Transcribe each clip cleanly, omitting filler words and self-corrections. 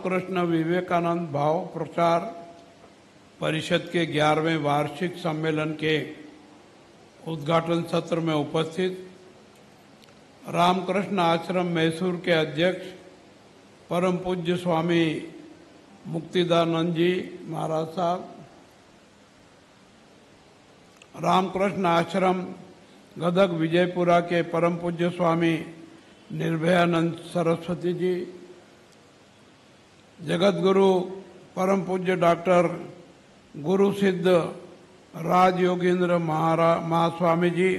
रामकृष्ण विवेकानंद भाव प्रचार परिषद के 11वें वार्षिक सम्मेलन के उद्घाटन सत्र में उपस्थित रामकृष्ण आश्रम मैसूर के अध्यक्ष परम पूज्य स्वामी मुक्तिदानंद जी महाराज साहब, रामकृष्ण आश्रम गदग विजयपुरा के परम पूज्य स्वामी निर्भयानंद सरस्वती जी, जगत गुरु परम पूज्य डॉक्टर गुरु सिद्ध राज योगेंद्र महास्वामी जी,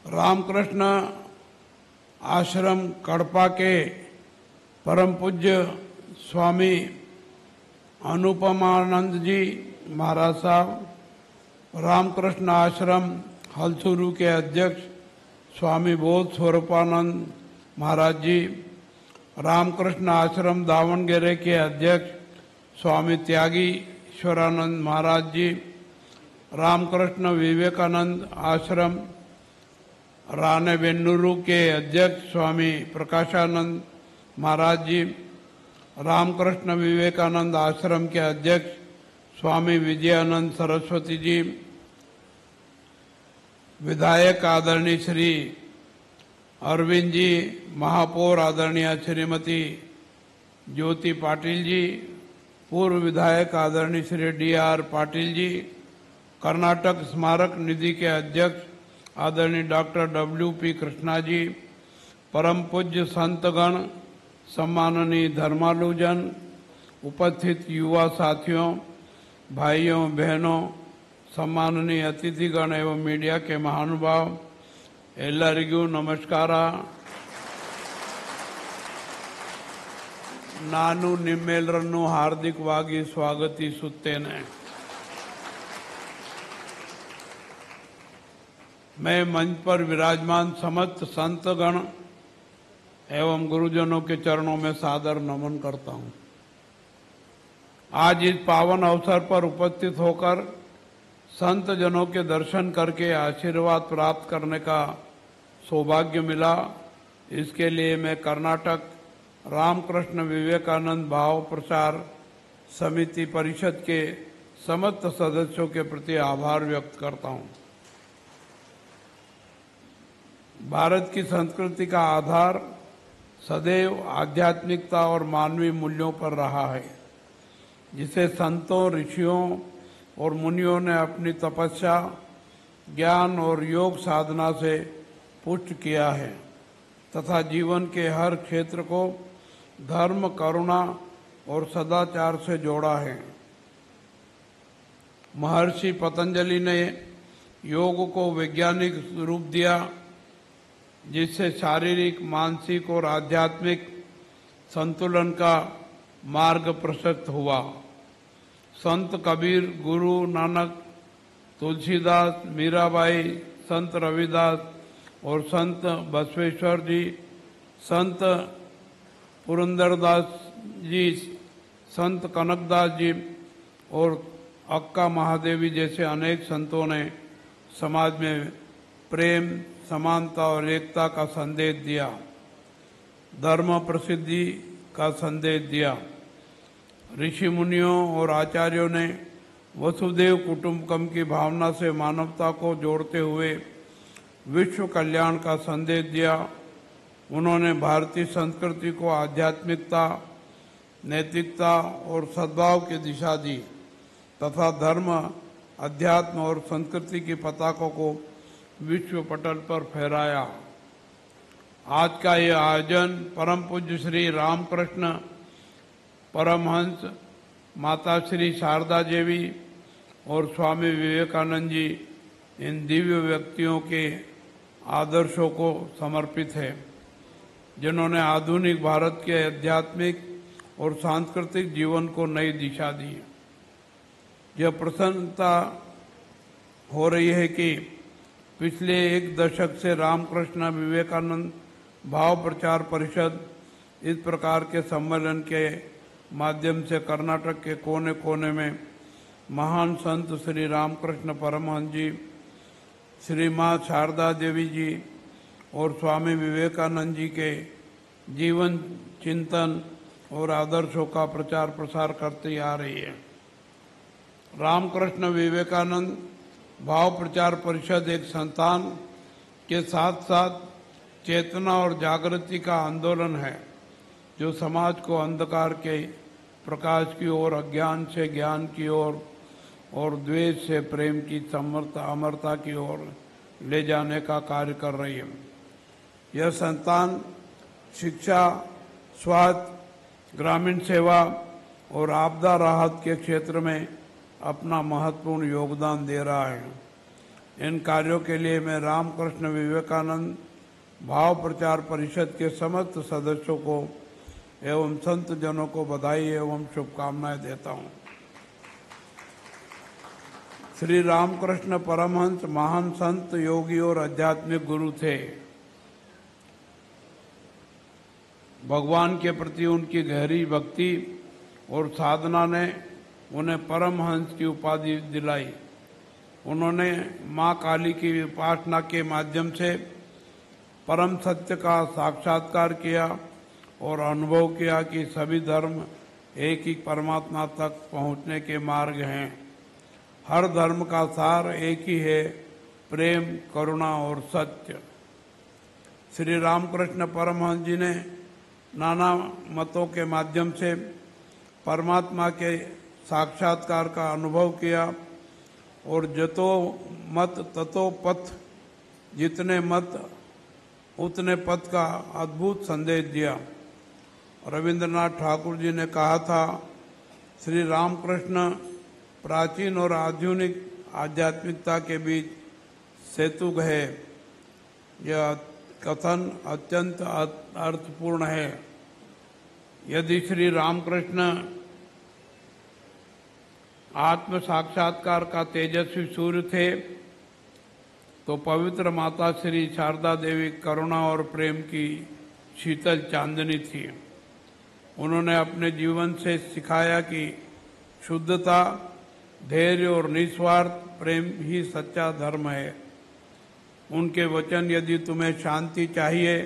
रामकृष्ण आश्रम कड़पा के परम पूज्य स्वामी अनुपमानंद जी महाराज साहब, रामकृष्ण आश्रम हलसुरू के अध्यक्ष स्वामी बोध स्वरूपानंद महाराज जी, रामकृष्ण आश्रम दावणगेरे के अध्यक्ष स्वामी त्यागी ईश्वरानंद महाराज जी, रामकृष्ण विवेकानंद आश्रम रानेबेन्नूरू के अध्यक्ष स्वामी प्रकाशानंद महाराज जी, रामकृष्ण विवेकानंद आश्रम के अध्यक्ष स्वामी विजयानंद सरस्वती जी, विधायक आदरणीय श्री अरविंद जी, महापौर आदरणीय श्रीमती ज्योति पाटिल जी, पूर्व विधायक आदरणीय श्री डी.आर. पाटिल जी, कर्नाटक स्मारक निधि के अध्यक्ष आदरणीय डॉक्टर W.P. कृष्णा जी, परम पूज्य संतगण, सम्माननीय धर्मालुजन, उपस्थित युवा साथियों, भाइयों बहनों, सम्माननीय अतिथिगण एवं मीडिया के महानुभाव, ಎಲ್ಲರಿಗೂ ನಮಸ್ಕಾರ। ನಾನು ನಿಮ್ಮೆಲ್ಲರನ್ನು ಹಾರ್ದಿಕವಾಗಿ ಸ್ವಾಗತಿಸುತ್ತೇನೆ। मैं मंच पर विराजमान समस्त संतगण एवं गुरुजनों के चरणों में सादर नमन करता हूं। आज इस पावन अवसर पर उपस्थित होकर संत जनों के दर्शन करके आशीर्वाद प्राप्त करने का सौभाग्य मिला। इसके लिए मैं कर्नाटक रामकृष्ण विवेकानंद भाव प्रचार समिति परिषद के समस्त सदस्यों के प्रति आभार व्यक्त करता हूं। भारत की संस्कृति का आधार सदैव आध्यात्मिकता और मानवीय मूल्यों पर रहा है, जिसे संतों, ऋषियों और मुनियों ने अपनी तपस्या, ज्ञान और योग साधना से पुष्ट किया है तथा जीवन के हर क्षेत्र को धर्म, करुणा और सदाचार से जोड़ा है। महर्षि पतंजलि ने योग को वैज्ञानिक रूप दिया, जिससे शारीरिक, मानसिक और आध्यात्मिक संतुलन का मार्ग प्रशस्त हुआ। संत कबीर, गुरु नानक, तुलसीदास, मीराबाई, संत रविदास और संत बसवेश्वर जी, संत पुरंदरदास जी, संत कनकदास जी और अक्का महादेवी जैसे अनेक संतों ने समाज में प्रेम, समानता और एकता का संदेश दिया, धर्म प्रसिद्धि का संदेश दिया। ऋषि मुनियों और आचार्यों ने वसुदेव कुटुंबकम की भावना से मानवता को जोड़ते हुए विश्व कल्याण का संदेश दिया। उन्होंने भारतीय संस्कृति को आध्यात्मिकता, नैतिकता और सद्भाव की दिशा दी तथा धर्म, अध्यात्म और संस्कृति की पताकों को विश्व पटल पर फहराया। आज का ये आयोजन परम पूज्य श्री रामकृष्ण परमहंस, माता श्री शारदा देवी और स्वामी विवेकानंद जी, इन दिव्य व्यक्तियों के आदर्शों को समर्पित है, जिन्होंने आधुनिक भारत के आध्यात्मिक और सांस्कृतिक जीवन को नई दिशा दी। यह प्रसन्नता हो रही है कि पिछले एक दशक से रामकृष्ण विवेकानंद भाव प्रचार परिषद इस प्रकार के सम्मेलन के माध्यम से कर्नाटक के कोने कोने में महान संत श्री रामकृष्ण परमहंस जी, श्री माँ शारदा देवी जी और स्वामी विवेकानंद जी के जीवन चिंतन और आदर्शों का प्रचार प्रसार करती आ रही है। रामकृष्ण विवेकानंद भाव प्रचार परिषद एक संस्थान के साथ साथ चेतना और जागृति का आंदोलन है, जो समाज को अंधकार के प्रकाश की ओर, अज्ञान से ज्ञान की ओर और द्वेष से प्रेम की अमरता की ओर ले जाने का कार्य कर रही है। यह संस्थान शिक्षा, स्वास्थ्य, ग्रामीण सेवा और आपदा राहत के क्षेत्र में अपना महत्वपूर्ण योगदान दे रहा है। इन कार्यों के लिए मैं रामकृष्ण विवेकानंद भाव प्रचार परिषद के समस्त सदस्यों को एवं संत जनों को बधाई एवं शुभकामनाएं देता हूं। श्री रामकृष्ण परमहंस महान संत, योगी और आध्यात्मिक गुरु थे। भगवान के प्रति उनकी गहरी भक्ति और साधना ने उन्हें परमहंस की उपाधि दिलाई। उन्होंने मां काली की उपासना के माध्यम से परम सत्य का साक्षात्कार किया और अनुभव किया कि सभी धर्म एक ही परमात्मा तक पहुंचने के मार्ग हैं। हर धर्म का सार एक ही है, प्रेम, करुणा और सत्य। श्री रामकृष्ण परमहंस जी ने नाना मतों के माध्यम से परमात्मा के साक्षात्कार का अनुभव किया और जतो मत ततो पथ, जितने मत उतने पथ का अद्भुत संदेश दिया। रविंद्रनाथ ठाकुर जी ने कहा था, श्री रामकृष्ण प्राचीन और आधुनिक आध्यात्मिकता के बीच सेतु है। यह कथन अत्यंत अर्थपूर्ण है। यदि श्री रामकृष्ण आत्म साक्षात्कार का तेजस्वी सूर्य थे, तो पवित्र माता श्री शारदा देवी करुणा और प्रेम की शीतल चांदनी थी। उन्होंने अपने जीवन से सिखाया कि शुद्धता, धैर्य और निस्वार्थ प्रेम ही सच्चा धर्म है। उनके वचन, यदि तुम्हें शांति चाहिए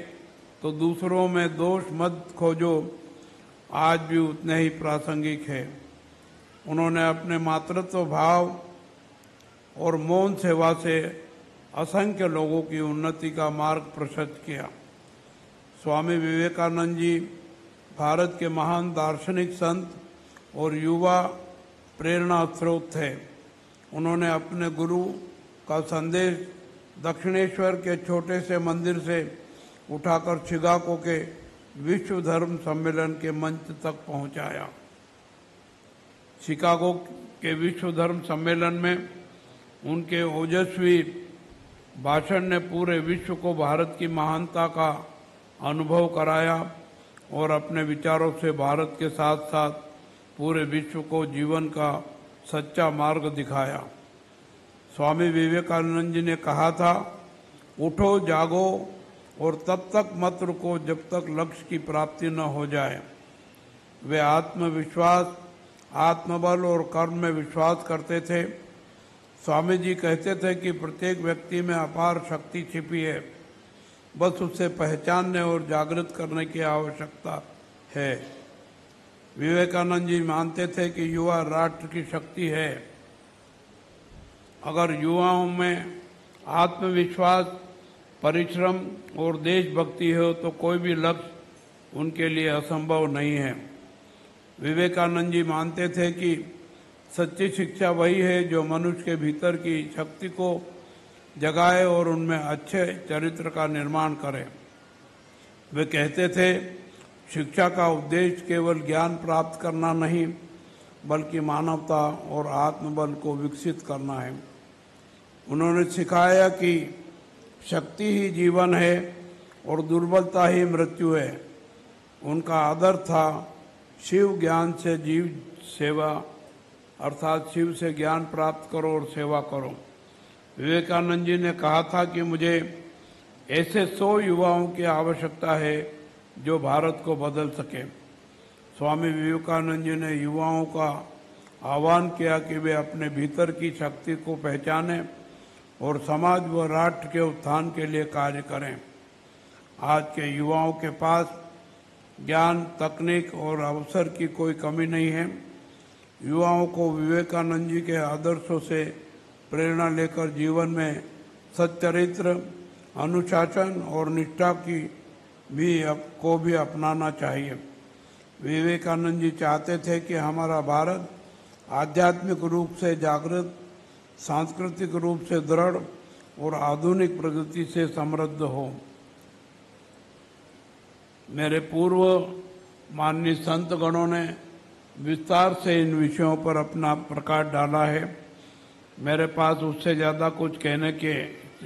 तो दूसरों में दोष मत खोजो, आज भी उतने ही प्रासंगिक है। उन्होंने अपने मातृत्व भाव और मौन सेवा से असंख्य लोगों की उन्नति का मार्ग प्रशस्त किया। स्वामी विवेकानंद जी भारत के महान दार्शनिक संत और युवा प्रेरणा स्रोत थे। उन्होंने अपने गुरु का संदेश दक्षिणेश्वर के छोटे से मंदिर से उठाकर शिकागो के विश्व धर्म सम्मेलन के मंच तक पहुंचाया। शिकागो के विश्व धर्म सम्मेलन में उनके ओजस्वी भाषण ने पूरे विश्व को भारत की महानता का अनुभव कराया और अपने विचारों से भारत के साथ साथ पूरे विश्व को जीवन का सच्चा मार्ग दिखाया। स्वामी विवेकानंद जी ने कहा था, उठो, जागो और तब तक मत रुको जब तक लक्ष्य की प्राप्ति न हो जाए। वे आत्मविश्वास, आत्मबल और कर्म में विश्वास करते थे। स्वामी जी कहते थे कि प्रत्येक व्यक्ति में अपार शक्ति छिपी है, बस उसे पहचानने और जागृत करने की आवश्यकता है। विवेकानंद जी मानते थे कि युवा राष्ट्र की शक्ति है। अगर युवाओं में आत्मविश्वास, परिश्रम और देशभक्ति हो तो कोई भी लक्ष्य उनके लिए असंभव नहीं है। विवेकानंद जी मानते थे कि सच्ची शिक्षा वही है जो मनुष्य के भीतर की शक्ति को जगाए और उनमें अच्छे चरित्र का निर्माण करे। वे कहते थे, शिक्षा का उद्देश्य केवल ज्ञान प्राप्त करना नहीं, बल्कि मानवता और आत्मबल को विकसित करना है। उन्होंने सिखाया कि शक्ति ही जीवन है और दुर्बलता ही मृत्यु है। उनका आदर था, शिव ज्ञान से जीव सेवा, अर्थात शिव से ज्ञान प्राप्त करो और सेवा करो। विवेकानंद जी ने कहा था कि मुझे ऐसे 100 युवाओं की आवश्यकता है जो भारत को बदल सके। स्वामी विवेकानंद जी ने युवाओं का आह्वान किया कि वे अपने भीतर की शक्ति को पहचानें और समाज व राष्ट्र के उत्थान के लिए कार्य करें। आज के युवाओं के पास ज्ञान, तकनीक और अवसर की कोई कमी नहीं है। युवाओं को विवेकानंद जी के आदर्शों से प्रेरणा लेकर जीवन में सच्चरित्र, अनुशासन और निष्ठा को भी अपनाना चाहिए। विवेकानंद जी चाहते थे कि हमारा भारत आध्यात्मिक रूप से जागृत, सांस्कृतिक रूप से दृढ़ और आधुनिक प्रगति से समृद्ध हो। मेरे पूर्व माननीय संत गणों ने विस्तार से इन विषयों पर अपना प्रकाश डाला है। मेरे पास उससे ज़्यादा कुछ कहने के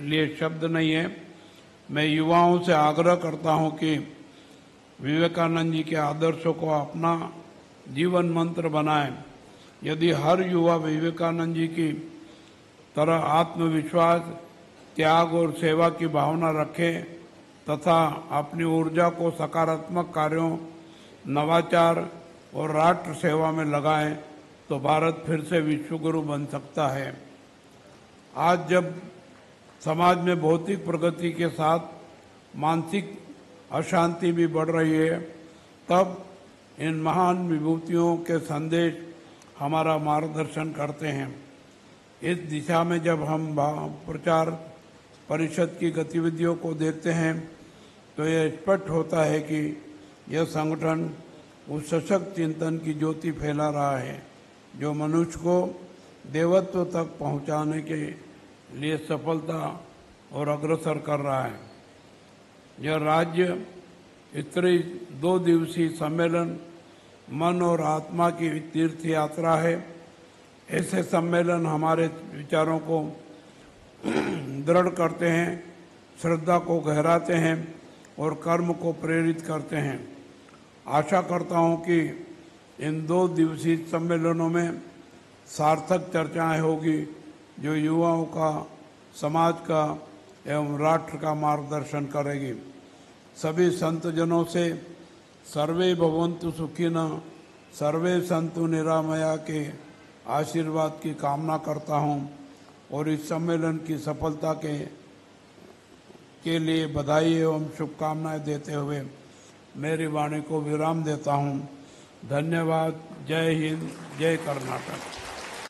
लिए शब्द नहीं है। मैं युवाओं से आग्रह करता हूं कि विवेकानंद जी के आदर्शों को अपना जीवन मंत्र बनाएं। यदि हर युवा विवेकानंद जी की तरह आत्मविश्वास, त्याग और सेवा की भावना रखे तथा अपनी ऊर्जा को सकारात्मक कार्यों, नवाचार और राष्ट्र सेवा में लगाएं, तो भारत फिर से विश्वगुरु बन सकता है। आज जब समाज में भौतिक प्रगति के साथ मानसिक अशांति भी बढ़ रही है, तब इन महान विभूतियों के संदेश हमारा मार्गदर्शन करते हैं। इस दिशा में जब हम प्रचार परिषद की गतिविधियों को देखते हैं तो यह स्पष्ट होता है कि यह संगठन उस सशक्त चिंतन की ज्योति फैला रहा है जो मनुष्य को देवत्व तक पहुंचाने के लिए सफलता और अग्रसर कर रहा है। यह राज्य स्तरीय 2 दिवसीय सम्मेलन मन और आत्मा की तीर्थ यात्रा है। ऐसे सम्मेलन हमारे विचारों को दृढ़ करते हैं, श्रद्धा को गहराते हैं और कर्म को प्रेरित करते हैं। आशा करता हूं कि इन 2 दिवसीय सम्मेलनों में सार्थक चर्चाएं होगी जो युवाओं का, समाज का एवं राष्ट्र का मार्गदर्शन करेगी। सभी संतजनों से सर्वे भवन्तु सुखिनः, सर्वे सन्तु निरामया के आशीर्वाद की कामना करता हूं और इस सम्मेलन की सफलता के लिए बधाई एवं शुभकामनाएं देते हुए मेरी वाणी को विराम देता हूं। धन्यवाद। जय हिंद, जय कर्नाटक।